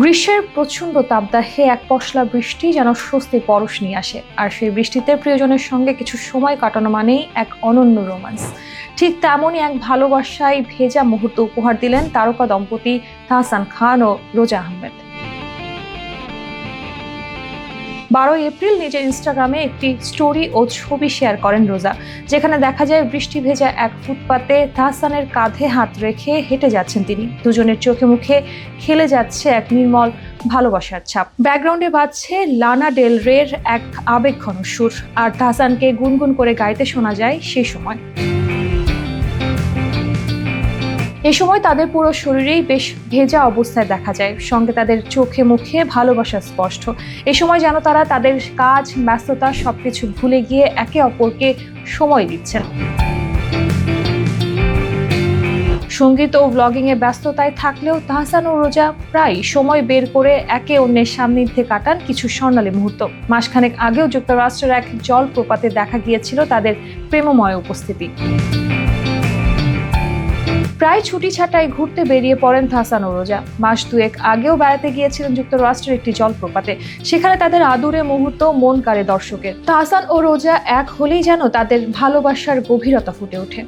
গ্রীষ্মের প্রচন্ড তাপদাহে এক পশলা বৃষ্টি যেন স্বস্তির পরশ নিয়ে আসে, আর সেই বৃষ্টিতে প্রিয়জনের সঙ্গে কিছু সময় কাটানো মানেই এক অনন্য রোমান্স। ঠিক তেমনই এক ভালোবাসায় ভেজা মুহূর্ত উপহার দিলেন তারকা দম্পতি তাহসান খান ও রোজা আহমেদ। 12 এপ্রিল নিজের ইনস্টাগ্রামে একটি স্টোরি ও ছবি শেয়ার করেন রোজা, যেখানে দেখা যায় বৃষ্টি ভেজা এক ফুটপাতে তাহসানের কাঁধে হাত রেখে হেঁটে যাচ্ছেন তিনি। দুজনের চোখে মুখে খেলে যাচ্ছে এক নির্মল ভালোবাসার ছাপ। ব্যাকগ্রাউন্ডে বাজছে লানা ডেল রের এক আবেগঘন সুর, আর তাহসানকে গুনগুন করে গাইতে শোনা যায় সেই সময়। এ সময় তাদের পুরো শরীরেই বেশ ভেজা অবস্থায় দেখা যায়, সঙ্গে তাদের চোখে মুখে ভালোবাসা স্পষ্ট। এ সময় যেন তারা তাদের কাজ, ব্যস্ততা সবকিছু ভুলে গিয়ে একে অপরকে সময় দিচ্ছেন। সঙ্গীত ও ব্লগিং এ ব্যস্ততায় থাকলেও তাহসান ও রোজা প্রায় সময় বের করে একে অন্যের সান্নিধ্যে কাটান কিছু স্বর্ণালী মুহূর্ত। মাসখানেক আগেও যুক্তরাষ্ট্রের এক জলপ্রপাতে দেখা গিয়েছিল তাদের প্রেমময় উপস্থিতি। প্রায় ছুটি ছাটায় ঘুরতে বেরিয়ে পড়েন তাহসান ও রোজা। মাস দুয়েক আগেও বেড়াতে গিয়েছিলেন যুক্তরাষ্ট্রের একটি জলপ্রপাতে। সেখানে তাদের আদুরে মুহূর্ত মন কাড়ে দর্শকের। তাহসান ও রোজা এক হলেই যেন তাদের ভালোবাসার গভীরতা ফুটে ওঠে।